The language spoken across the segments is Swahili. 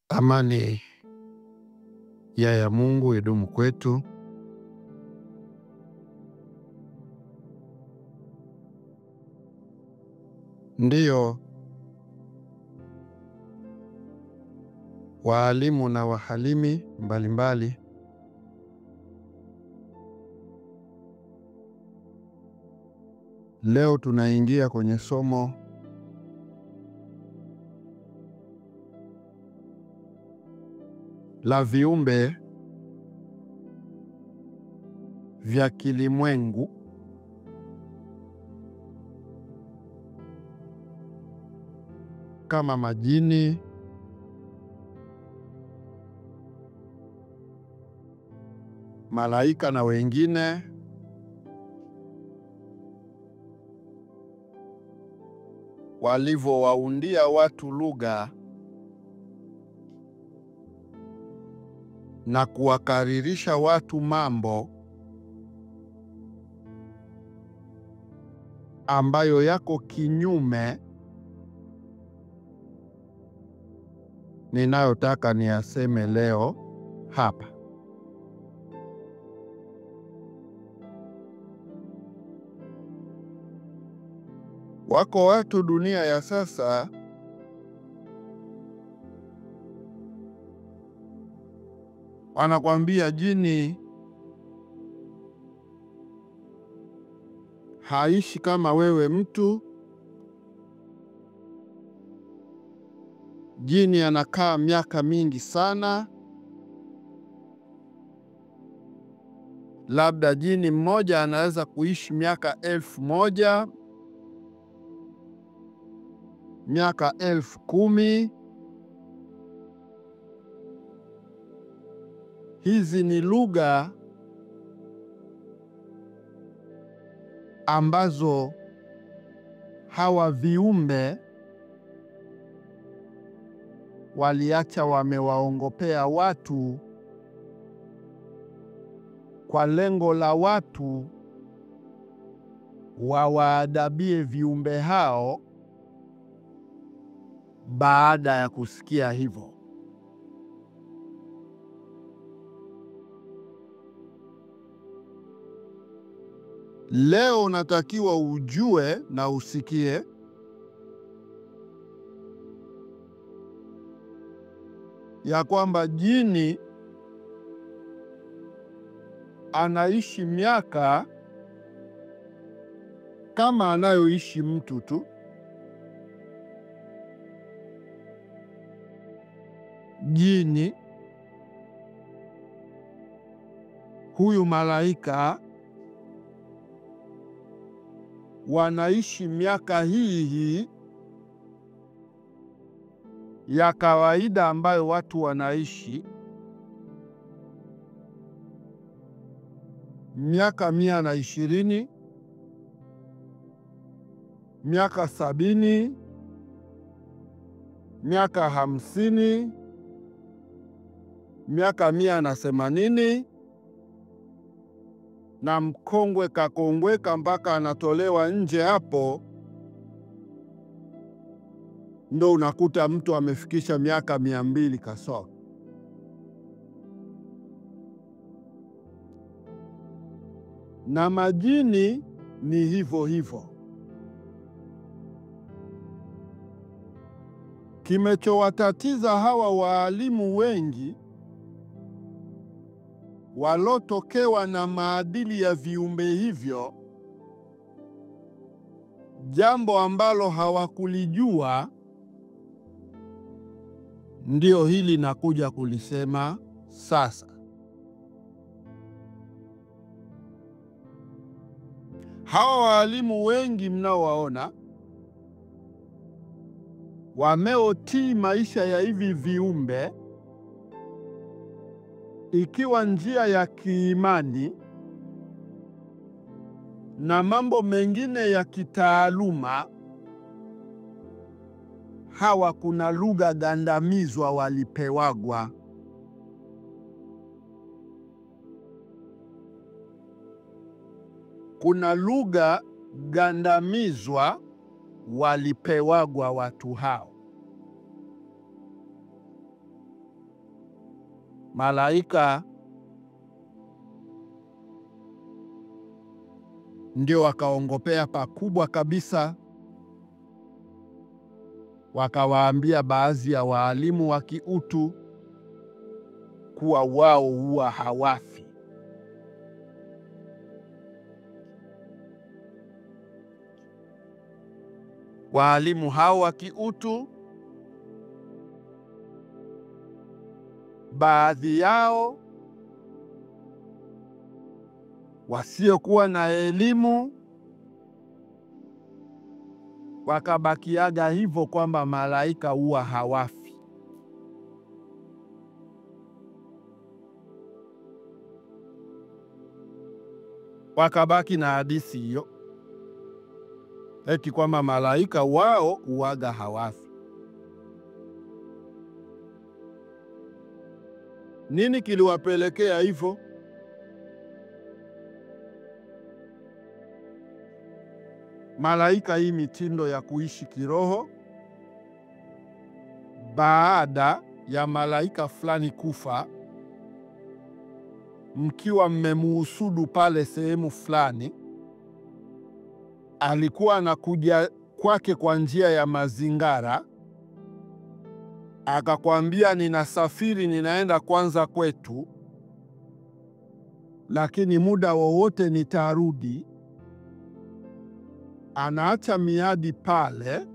Amani ya Mungu idumu kwetu. Ndiyo, waalimu na wahalimi mbalimbali leo tunaingia kwenye somo la viumbe vya kilimwengu kama majini, malaika na wengine walivyowaundia watu lugha na kuwakaririsha watu mambo ambayo yako kinyume ninayotaka niyaseme leo hapa. Wako watu dunia ya sasa wanakwambia jini haishi kama wewe mtu. Jini anakaa miaka mingi sana. Labda jini mmoja anaweza kuishi miaka 1000, miaka 10,000. Hizi ni lugha ambazo hawa viumbe waliacha wamewaongopea watu kwa lengo la watu wawaadabie viumbe hao baada ya kusikia hivyo. Leo unatakiwa ujue na usikie ya kwamba jini anaishi miaka kama anayoishi mtu tu. Jini huyu malaika wanaishi miaka hii ya kawaida ambayo watu wanaishi, miaka 120, miaka 70, miaka 50, miaka 180, na mkongwe kakongweka mpaka anatolewa nje. Hapo ndo unakuta mtu amefikisha miaka 200 kasoro. Na majini ni hivyo hivyo. Kimechowatatiza hawa waalimu wengi walotokewa na maadili ya viumbe hivyo, jambo ambalo hawakulijua, ndio hili nakuja kulisema sasa. Hawa waalimu wengi mnaowaona wameotii maisha ya hivi viumbe, ikiwa njia ya kiimani na mambo mengine ya kitaaluma. Hawa kuna lugha gandamizwa walipewagwa. Kuna lugha gandamizwa walipewagwa watu hao. malaika ndio wakaongopea pakubwa kabisa, wakawaambia baadhi ya waalimu wa kiutu kuwa wao huwa hawafi. Waalimu hao wa kiutu, baadhi yao wasiokuwa na elimu, wakabakiaga hivyo kwamba malaika huwa hawafi. Wakabaki na hadithi hiyo eti kwamba malaika wao huwaga hawafi. Nini kiliwapelekea hivyo? Malaika, hii mitindo ya kuishi kiroho, baada ya malaika fulani kufa, mkiwa mmemuhusudu pale sehemu fulani, alikuwa anakuja kwake kwa njia ya mazingara, akakwambia ninasafiri, ninaenda kwanza kwetu, lakini muda wowote nitarudi. Anaacha miadi pale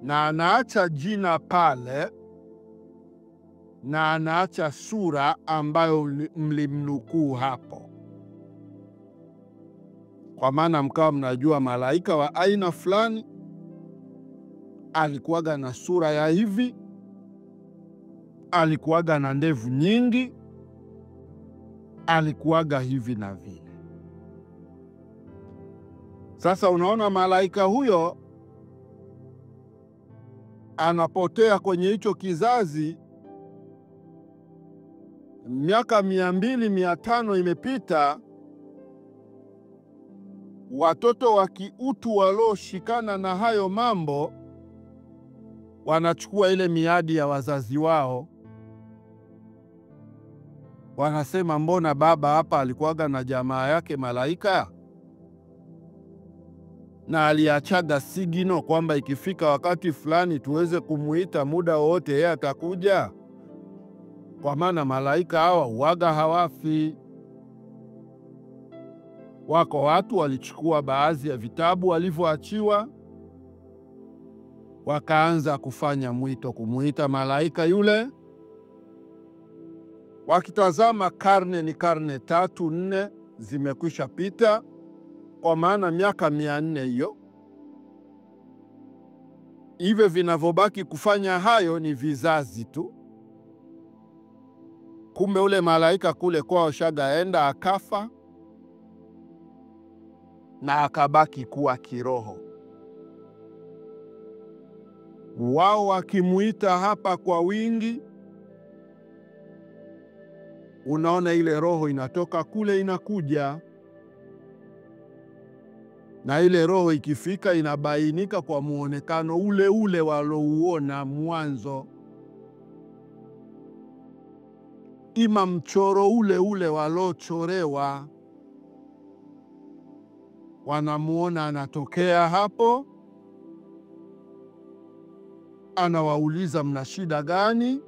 na anaacha jina pale na anaacha sura ambayo mlimnukuu hapo, kwa maana mkawa mnajua malaika wa aina fulani alikuwaga na sura ya hivi, alikuwaga na ndevu nyingi, alikuwaga hivi na vile. Sasa unaona, malaika huyo anapotea kwenye hicho kizazi, miaka 200, 500 imepita. Watoto wa kiutu walioshikana na hayo mambo wanachukua ile miadi ya wazazi wao, wanasema mbona baba hapa alikuwaga na jamaa yake malaika, na aliachaga sigino kwamba ikifika wakati fulani tuweze kumuita muda wote yeye atakuja, kwa maana malaika hawa huwaga hawafi. Wako watu walichukua baadhi ya vitabu walivyoachiwa, wakaanza kufanya mwito, kumuita malaika yule. Wakitazama karne, ni karne 3, 4 zimekwisha pita, kwa maana miaka 400 hiyo. Hivyo vinavyobaki kufanya hayo ni vizazi tu. Kumbe ule malaika kule kwao shagaenda akafa na akabaki kuwa kiroho. Wao wakimuita hapa kwa wingi, unaona ile roho inatoka kule inakuja, na ile roho ikifika inabainika kwa muonekano ule ule walouona mwanzo, ima mchoro ule ule walochorewa. Wanamuona anatokea hapo, anawauliza mna shida gani?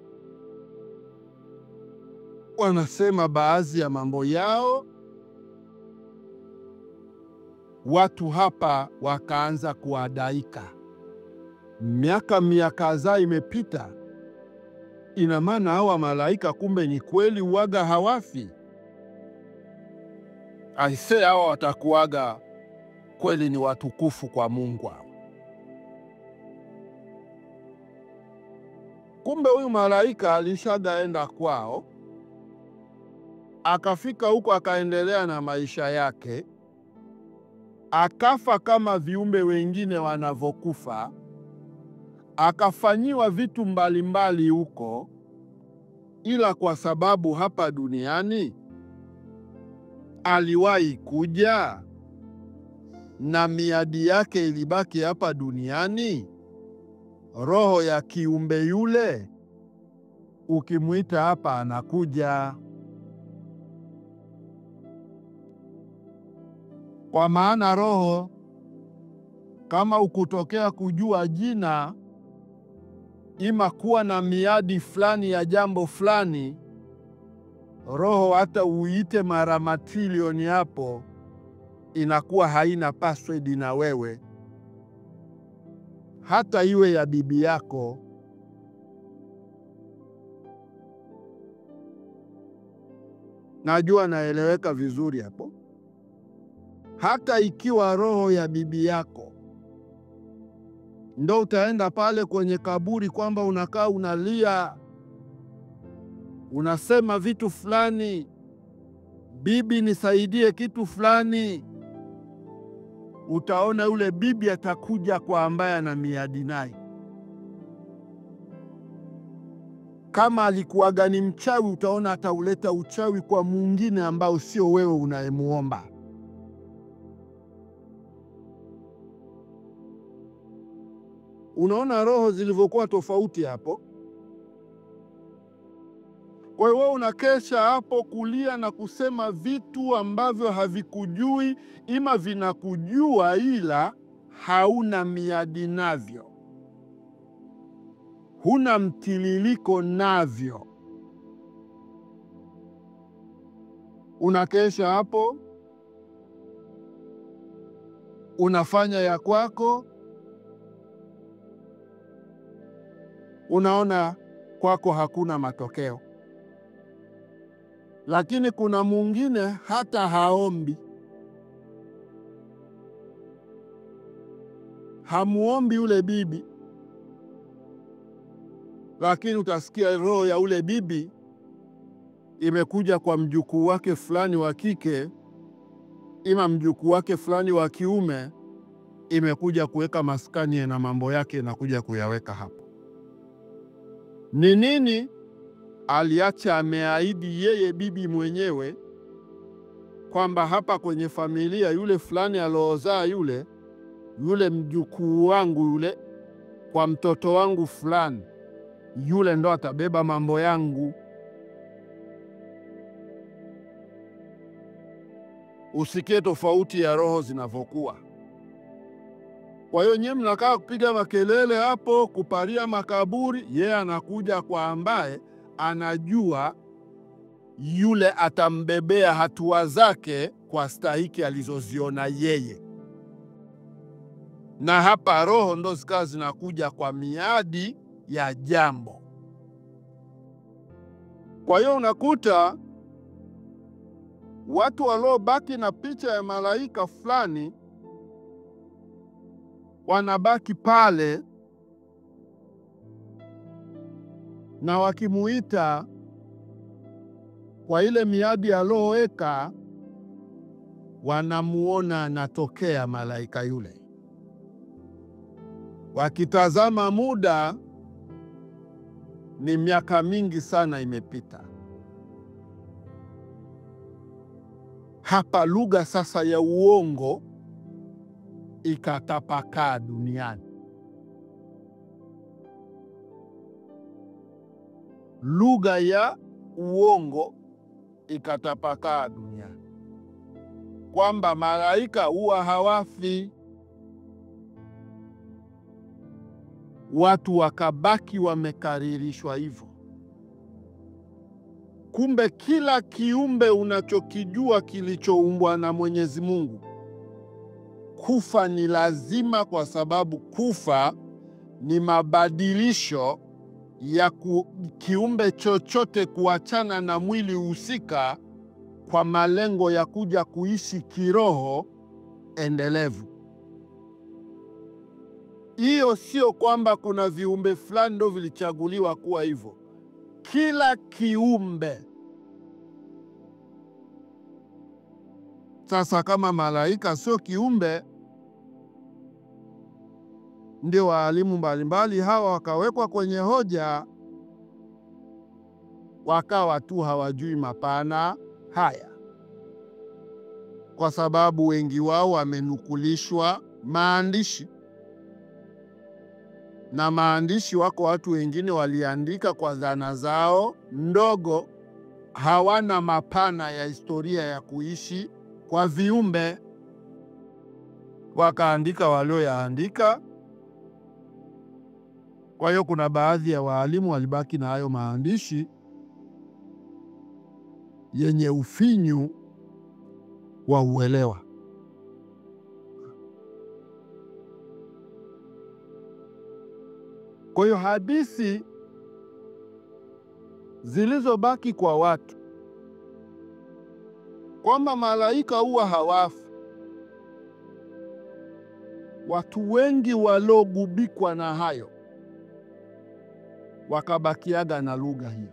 Wanasema baadhi ya mambo yao. Watu hapa wakaanza kuadaika. Miaka kadhaa imepita, ina maana hawa malaika kumbe ni kweli huwaga hawafi. Aisee, hawa watakuwaga kweli ni watukufu kwa Mungu. Kumbe huyu malaika alishagaenda kwao, akafika huko akaendelea na maisha yake, akafa kama viumbe wengine wanavyokufa, akafanyiwa vitu mbalimbali huko, ila kwa sababu hapa duniani aliwahi kuja na miadi yake ilibaki hapa duniani, roho ya kiumbe yule Ukimuita hapa anakuja. Kwa maana roho kama ukutokea kujua jina, ima kuwa na miadi fulani ya jambo fulani, roho hata uite mara matilioni hapo inakuwa haina password na wewe, hata iwe ya bibi yako. Najua naeleweka vizuri hapo. Hata ikiwa roho ya bibi yako, ndo utaenda pale kwenye kaburi kwamba unakaa unalia, unasema vitu fulani, bibi nisaidie kitu fulani, utaona yule bibi atakuja kwa ambaye ana miadi naye. Kama alikuwaga ni mchawi, utaona atauleta uchawi kwa mwingine ambao sio wewe unayemuomba. Unaona roho zilivyokuwa tofauti hapo. Kwa hiyo wewe unakesha hapo kulia na kusema vitu ambavyo havikujui, ima vinakujua ila hauna miadi navyo, huna mtililiko navyo. Unakesha hapo, unafanya ya kwako, unaona kwako hakuna matokeo. Lakini kuna mwingine hata haombi, hamuombi yule bibi, lakini utasikia roho ya ule bibi imekuja kwa mjukuu wake fulani wa kike, ima mjukuu wake fulani wa kiume, imekuja kuweka maskani na mambo yake na kuja kuyaweka hapo. Ni nini? Aliacha ameahidi yeye bibi mwenyewe kwamba hapa kwenye familia yule fulani aliozaa yule mjukuu wangu yule, kwa mtoto wangu fulani yule ndo atabeba mambo yangu. Usikie tofauti ya roho zinavyokuwa. Kwa hiyo nyewe mnakaa kupiga makelele hapo, kuparia makaburi, yeye anakuja kwa ambaye anajua yule atambebea hatua zake kwa stahiki alizoziona yeye. Na hapa roho ndo zikawa zinakuja kwa miadi ya jambo. Kwa hiyo unakuta watu waliobaki na picha ya malaika fulani wanabaki pale, na wakimuita kwa ile miadi aloweka, wanamuona anatokea malaika yule. Wakitazama muda, ni miaka mingi sana imepita. Hapa lugha sasa ya uongo ikatapakaa duniani. Lugha ya uongo ikatapakaa duniani, kwamba malaika huwa hawafi. Watu wakabaki wamekaririshwa hivyo. Kumbe kila kiumbe unachokijua kilichoumbwa na Mwenyezi Mungu, kufa ni lazima, kwa sababu kufa ni mabadilisho ya kiumbe chochote kuachana na mwili husika kwa malengo ya kuja kuishi kiroho endelevu. Hiyo sio kwamba kuna viumbe fulani ndio vilichaguliwa kuwa hivyo. Kila kiumbe. Sasa kama malaika sio kiumbe, ndio waalimu mbalimbali hawa wakawekwa kwenye hoja, wakawa tu hawajui mapana haya, kwa sababu wengi wao wamenukulishwa maandishi. na maandishi, wako watu wengine waliandika kwa dhana zao ndogo, hawana mapana ya historia ya kuishi kwa viumbe, wakaandika walioyaandika. Kwa hiyo kuna baadhi ya waalimu walibaki na hayo maandishi yenye ufinyu wa uelewa. Kwa hiyo hadithi zilizobaki kwa watu kwamba malaika huwa hawafi, watu wengi walogubikwa na hayo wakabakiaga na lugha hiyo.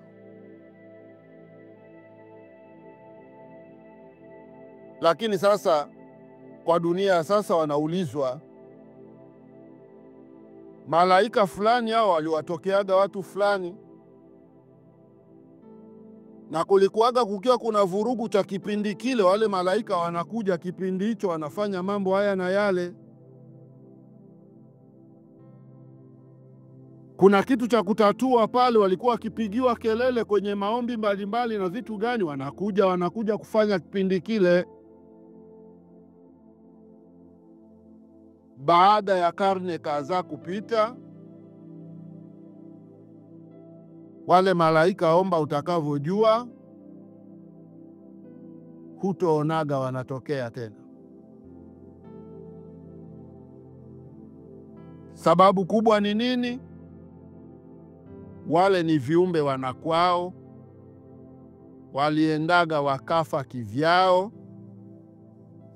Lakini sasa kwa dunia sasa wanaulizwa, malaika fulani hao waliwatokeaga watu fulani, na kulikuwaga kukiwa kuna vurugu cha kipindi kile, wale malaika wanakuja kipindi hicho wanafanya mambo haya na yale. Kuna kitu cha kutatua pale, walikuwa wakipigiwa kelele kwenye maombi mbalimbali na vitu gani, wanakuja kufanya kipindi kile. Baada ya karne kadhaa kupita, wale malaika, omba utakavyojua, hutoonaga wanatokea tena. Sababu kubwa ni nini? Wale ni viumbe wanakwao, waliendaga wakafa kivyao.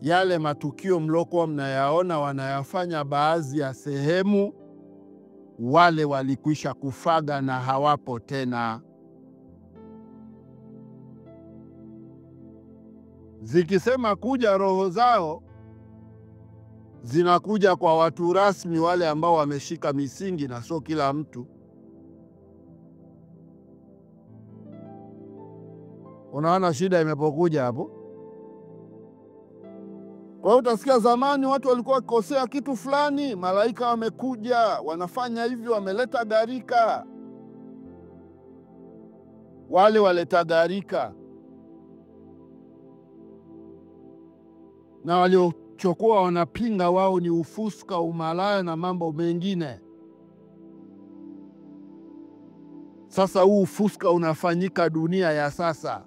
Yale matukio mlokuwa mnayaona wanayafanya baadhi ya sehemu, wale walikwisha kufaga na hawapo tena. Zikisema kuja roho zao, zinakuja kwa watu rasmi, wale ambao wameshika misingi, na sio kila mtu. Unaona shida imepokuja hapo? Kwa hiyo utasikia zamani watu walikuwa wakikosea kitu fulani, malaika wamekuja wanafanya hivyo, wameleta gharika. Wale waleta gharika na waliochokuwa wanapinga wao ni ufuska, umalaya na mambo mengine. Sasa huu ufuska unafanyika dunia ya sasa,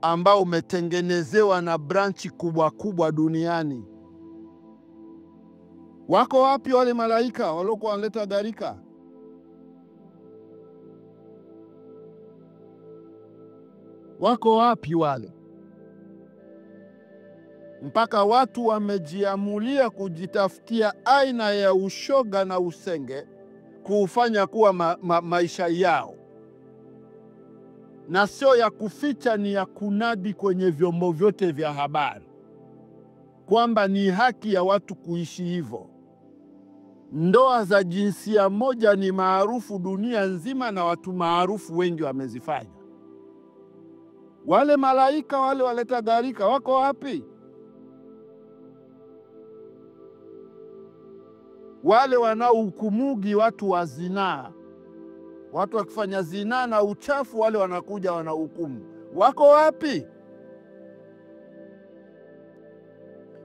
ambao umetengenezewa na branchi kubwa kubwa duniani. Wako wapi wale malaika waliokuwa wanaleta gharika? Wako wapi wale? Mpaka watu wamejiamulia kujitafutia aina ya ushoga na usenge, kuufanya kuwa maisha yao, na sio ya kuficha, ni ya kunadi kwenye vyombo vyote vya habari kwamba ni haki ya watu kuishi hivyo. Ndoa za jinsia moja ni maarufu dunia nzima, na watu maarufu wengi wamezifanya. Wale malaika wale waleta gharika wako wapi? Wale wanaohukumugi watu wa zinaa, watu wakifanya zinaa na uchafu, wale wanakuja wanahukumu, wako wapi?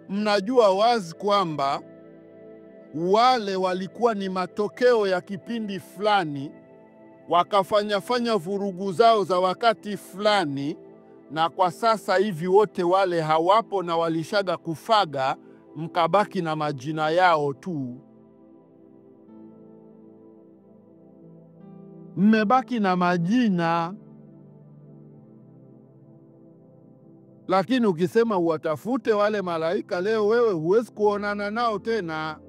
Mnajua wazi kwamba wale walikuwa ni matokeo ya kipindi fulani, wakafanya vurugu zao za wakati fulani, na kwa sasa hivi wote wale hawapo na walishaga kufaga, mkabaki na majina yao tu. Mmebaki na majina, lakini ukisema uwatafute wale malaika leo, wewe huwezi kuonana nao tena.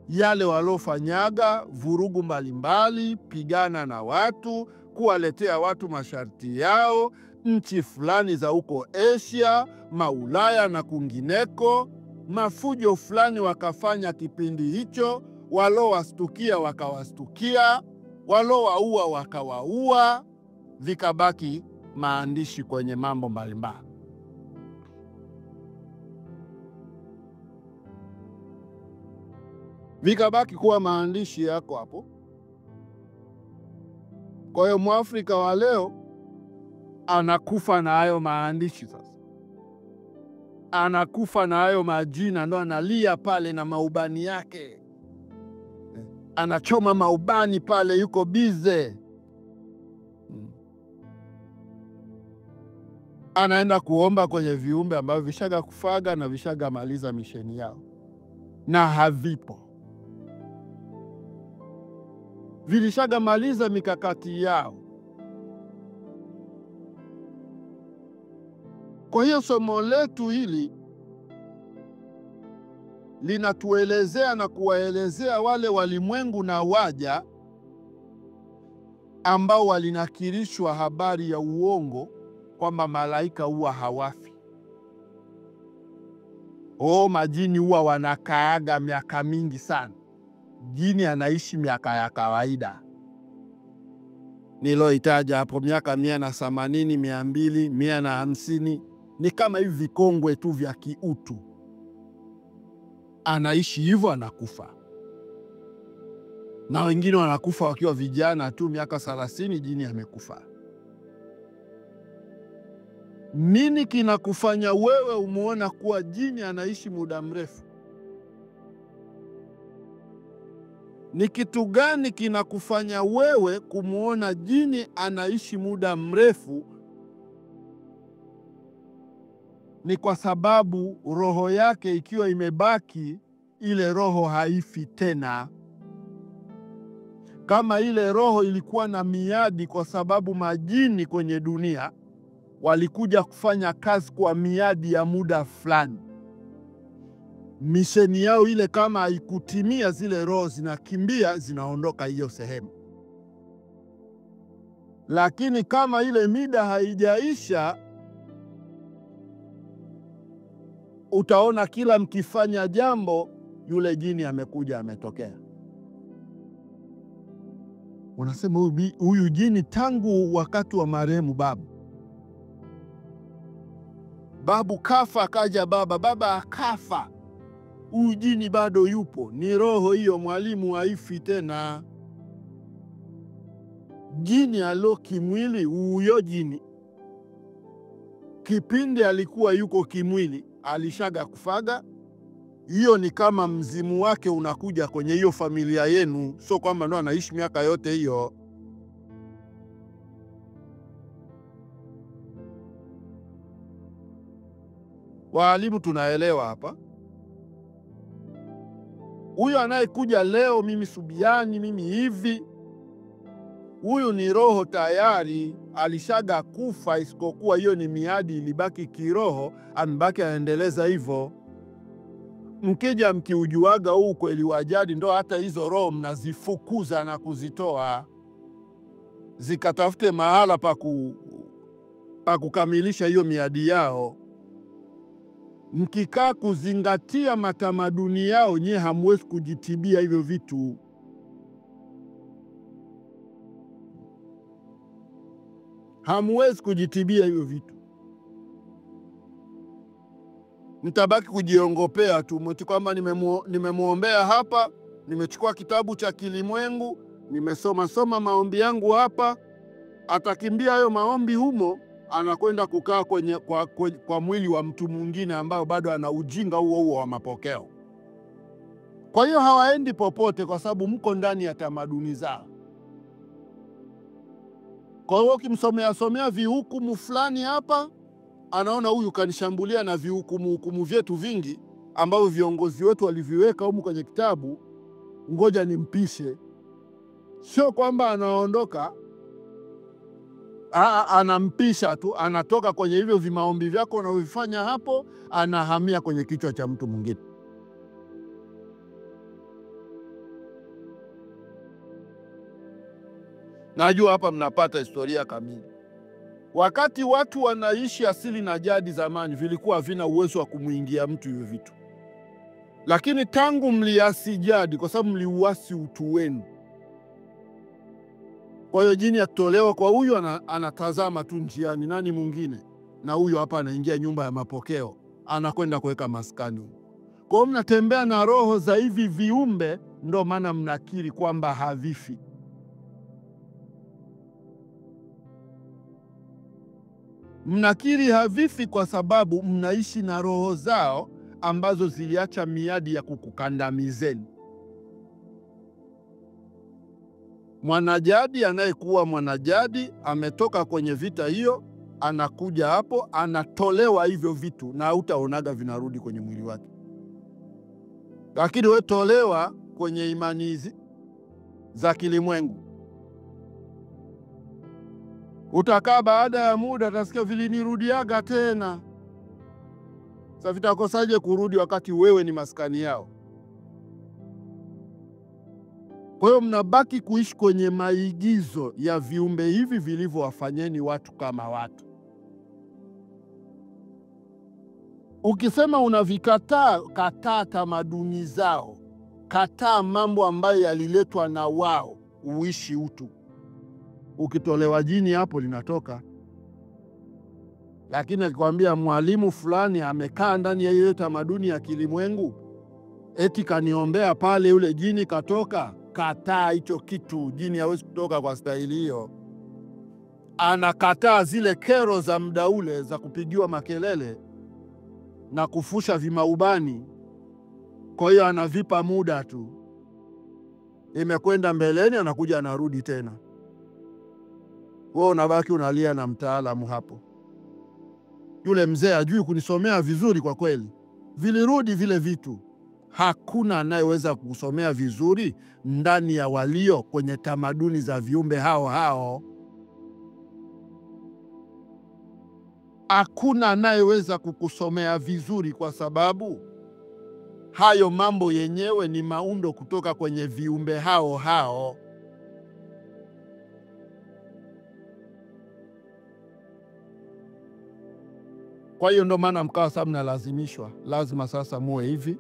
Yale walofanyaga vurugu mbalimbali, pigana na watu, kuwaletea watu masharti yao, nchi fulani za huko Asia, Maulaya na kungineko, mafujo fulani wakafanya kipindi hicho, walowastukia wakawastukia, walowaua wakawaua, vikabaki maandishi kwenye mambo mbalimbali. vikabaki kuwa maandishi yako hapo. Kwa hiyo Mwafrika wa leo anakufa na hayo maandishi sasa, anakufa na hayo majina, ndo analia pale na maubani yake, anachoma maubani pale, yuko bize, anaenda kuomba kwenye viumbe ambavyo vishaga kufaga na vishaga maliza misheni yao na havipo, vilishaga maliza mikakati yao. Kwa hiyo somo letu hili linatuelezea na kuwaelezea wale walimwengu na waja ambao walinakirishwa habari ya uongo kwamba malaika huwa hawafi. Majini huwa wanakaaga miaka mingi sana. Jini anaishi miaka ya kawaida niloitaja hapo, miaka 180, 200, 150. Ni kama hivi vikongwe tu vya kiutu. Anaishi hivyo, anakufa. Na wengine wanakufa wakiwa vijana tu, miaka 30 jini amekufa. Nini kinakufanya wewe umuona kuwa jini anaishi muda mrefu? Ni kitu gani kinakufanya wewe kumuona jini anaishi muda mrefu? Ni kwa sababu roho yake ikiwa imebaki, ile roho haifi tena. Kama ile roho ilikuwa na miadi, kwa sababu majini kwenye dunia walikuja kufanya kazi kwa miadi ya muda fulani. Misheni yao ile kama haikutimia, zile roho zinakimbia, zinaondoka hiyo sehemu. Lakini kama ile mida haijaisha, utaona kila mkifanya jambo, yule jini amekuja, ametokea. Unasema huyu jini tangu wakati wa marehemu babu kafa, akaja baba akafa, huyu jini bado yupo. Ni roho hiyo, mwalimu, haifi tena. Jini alo kimwili, huyo jini kipindi alikuwa yuko kimwili alishaga kufaga. Hiyo ni kama mzimu wake unakuja kwenye hiyo familia yenu, sio kwamba ndo anaishi miaka yote hiyo. Waalimu, tunaelewa hapa? Huyo anayekuja leo, mimi Subiani, mimi hivi, huyu ni roho tayari, alishaga kufa, isipokuwa hiyo ni miadi ilibaki kiroho, ambaki aendeleza hivyo. Mkija mkiujuaga huu kweli wa jadi, ndo hata hizo roho mnazifukuza na kuzitoa zikatafute mahala pa kukamilisha hiyo miadi yao. Mkikaa kuzingatia matamaduni yao, nye hamwezi kujitibia hivyo vitu. Hamwezi kujitibia hivyo vitu. Mtabaki kujiongopea tu, mti kwamba nimemuombea hapa, nimechukua kitabu cha kilimwengu, nimesoma maombi yangu hapa. Atakimbia hayo maombi humo, anakwenda kukaa kwa mwili wa mtu mwingine ambao bado ana ujinga huo wa mapokeo. Kwa hiyo hawaendi popote, kwa sababu mko ndani ya tamaduni zao. Kwa hiyo ukimsomea vihukumu fulani hapa, anaona huyu kanishambulia na vihukumu vyetu vingi ambavyo viongozi wetu waliviweka humu kwenye kitabu, ngoja nimpishe. Sio kwamba anaondoka, anampisha tu, anatoka kwenye hivyo vimaombi vyako unavyofanya hapo, anahamia kwenye kichwa cha mtu mwingine. Najua hapa mnapata historia kamili. Wakati watu wanaishi asili na jadi zamani, vilikuwa havina uwezo wa kumuingia mtu hivyo vitu. Lakini tangu mliasi jadi, kwa sababu mliuasi utu wenu, kwa hiyo jini atolewa kwa huyu, anatazama tu njiani nani mwingine, na huyu hapa anaingia nyumba ya mapokeo, anakwenda kuweka maskani. Kwa mnatembea na roho za hivi viumbe, ndo maana mnakiri kwamba havifi. Mnakiri havifi kwa sababu mnaishi na roho zao ambazo ziliacha miadi ya kukukandamizeni. Mwanajadi anayekuwa mwanajadi ametoka kwenye vita hiyo, anakuja hapo, anatolewa hivyo vitu na hutaonaga vinarudi kwenye mwili wake. Lakini wewe tolewa kwenye imani hizi za kilimwengu, utakaa baada ya muda utasikia vilinirudiaga tena. Sasa vitakosaje kurudi wakati wewe ni maskani yao? Kwa hiyo mnabaki kuishi kwenye maigizo ya viumbe hivi vilivyowafanyeni watu kama watu. Ukisema unavikataa, kataa tamaduni zao, kataa mambo ambayo yaliletwa na wao, uishi utu. Ukitolewa jini hapo linatoka. Lakini akikwambia mwalimu fulani amekaa ndani ya ile tamaduni ya kilimwengu, eti kaniombea pale yule jini katoka, kataa hicho kitu. Jini hawezi kutoka kwa staili hiyo. Anakataa zile kero za muda ule za kupigiwa makelele na kufusha vimaubani. Kwa hiyo anavipa muda tu, imekwenda mbeleni, anakuja anarudi tena. Wewe unabaki unalia na mtaalamu hapo. Yule mzee hajui kunisomea vizuri kwa kweli. Vilirudi vile vitu. Hakuna anayeweza kusomea vizuri ndani ya walio kwenye tamaduni za viumbe hao hao. Hakuna anayeweza kukusomea vizuri kwa sababu hayo mambo yenyewe ni maundo kutoka kwenye viumbe hao hao. Kwa hiyo ndo maana mkawa sasa mnalazimishwa, lazima sasa muwe hivi,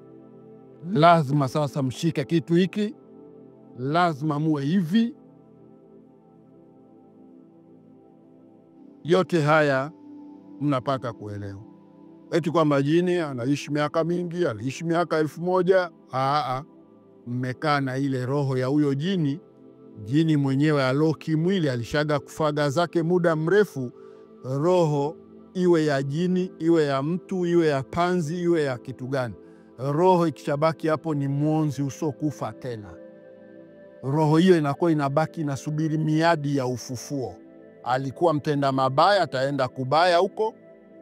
lazima sasa mshike kitu hiki, lazima muwe hivi. Yote haya mnapata kuelewa. Eti kwamba jini anaishi miaka mingi, aliishi miaka 1000. Mmekaa na ile roho ya huyo jini. Jini mwenyewe aloki mwili alishaga kufaga zake muda mrefu. Roho iwe ya jini, iwe ya mtu, iwe ya panzi, iwe ya kitu gani, roho ikishabaki hapo ni mwonzi usiokufa tena. Roho hiyo inakuwa inabaki inasubiri miadi ya ufufuo. Alikuwa mtenda mabaya, ataenda kubaya huko.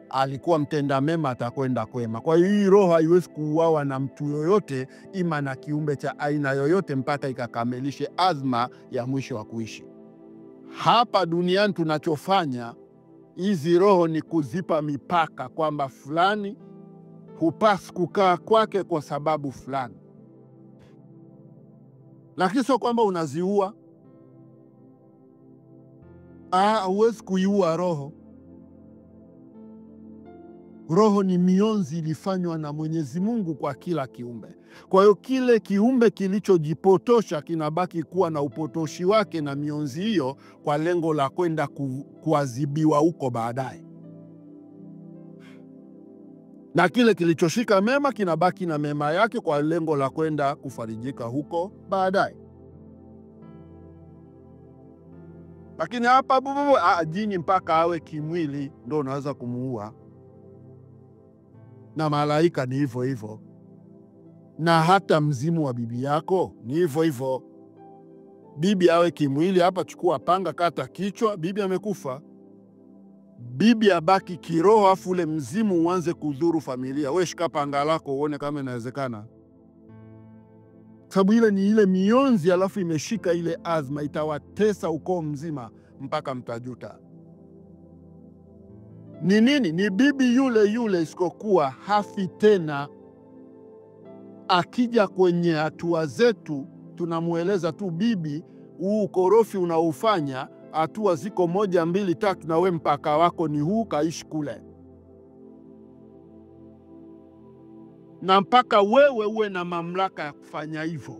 Alikuwa mtenda mema, atakwenda kwema. Kwa hiyo hii roho haiwezi kuuawa na mtu yoyote, ima na kiumbe cha aina yoyote, mpaka ikakamilishe azma ya mwisho wa kuishi. Hapa duniani tunachofanya, hizi roho ni kuzipa mipaka kwamba fulani hupasi kukaa kwake kwa sababu fulani. Lakini sio kwamba unaziua. Huwezi kuiua roho. Roho ni mionzi ilifanywa na Mwenyezi Mungu kwa kila kiumbe. Kwa hiyo kile kiumbe kilichojipotosha kinabaki kuwa na upotoshi wake na mionzi hiyo, kwa lengo la kwenda kuadhibiwa huko baadaye. Na kile kilichoshika mema kinabaki na mema yake kwa lengo la kwenda kufarijika huko baadaye. Lakini hapa jini mpaka awe kimwili ndo unaweza kumuua. Na malaika ni hivyo hivyo. Na hata mzimu wa bibi yako ni hivyo hivyo. Bibi awe kimwili, hapa chukua panga kata kichwa, bibi amekufa. Bibi abaki kiroho, afu ule mzimu uanze kudhuru familia. Wewe shika panga lako uone kama inawezekana. Sababu ile ni ile mionzi, alafu imeshika ile azma, itawatesa ukoo mzima mpaka mtajuta. Ni nini? Ni bibi yule yule, isikokuwa hafi tena. Akija kwenye hatua zetu tunamueleza tu bibi, huu ukorofi unaufanya, hatua ziko 1, 2, 3, na we mpaka wako ni huu, kaishi kule. Na mpaka wewe uwe na mamlaka ya kufanya hivyo.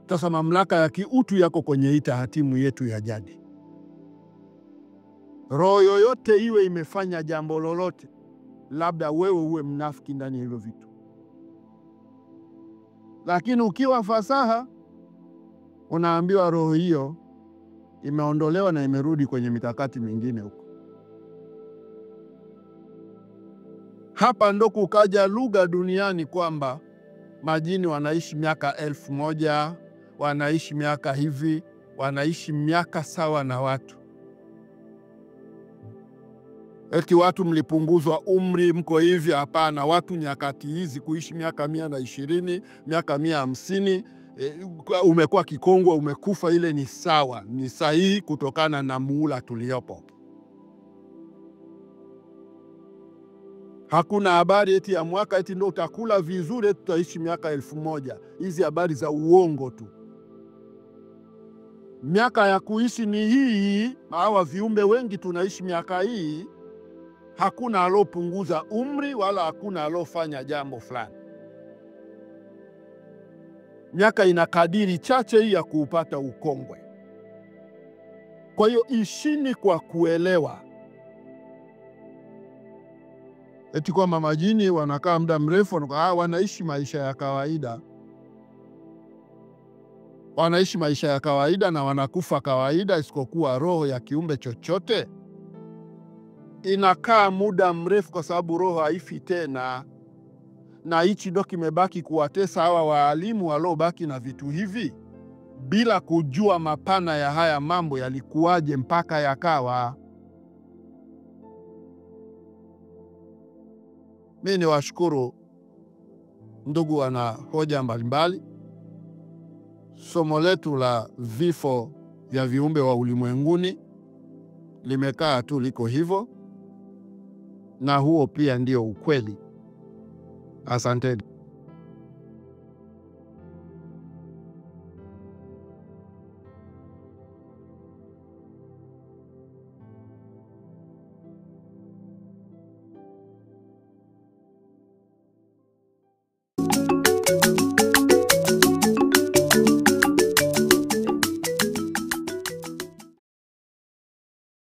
Sasa mamlaka ya kiutu yako kwenye hii tahatimu yetu ya jadi. Roho yoyote iwe imefanya jambo lolote, labda wewe uwe mnafiki ndani ya hivyo vitu. Lakini ukiwa fasaha, unaambiwa roho hiyo imeondolewa na imerudi kwenye mikakati mingine huko. Hapa ndo kukaja lugha duniani kwamba majini wanaishi miaka 1000, wanaishi miaka hivi, wanaishi miaka sawa na watu. Eti watu mlipunguzwa umri, mko hivi. Hapana, watu nyakati hizi kuishi miaka 120, miaka 150, umekuwa kikongwe, umekufa, ile ni sawa, ni sahihi kutokana na muula tuliopo. Hakuna habari eti ya mwaka eti ndo utakula vizuri tutaishi miaka 1000. Hizi habari za uongo tu. Miaka ya kuishi ni hii. Hawa viumbe wengi tunaishi miaka hii. Hakuna alopunguza umri wala hakuna alofanya jambo fulani. Miaka ina kadiri chache hii ya kuupata ukongwe. Kwa hiyo ishini kwa kuelewa. Eti kwamba majini wanakaa muda mrefu, wanaishi maisha ya kawaida. Wanaishi maisha ya kawaida na wanakufa kawaida, isipokuwa roho ya kiumbe chochote inakaa muda mrefu, kwa sababu roho haifi tena. Na hichi ndo kimebaki kuwatesa hawa waalimu waliobaki na vitu hivi bila kujua mapana ya haya mambo yalikuwaje mpaka yakawa. Mimi niwashukuru ndugu wana hoja mbalimbali. Somo letu la vifo vya viumbe wa ulimwenguni limekaa tu liko hivyo, na huo pia ndio ukweli. Asanteni.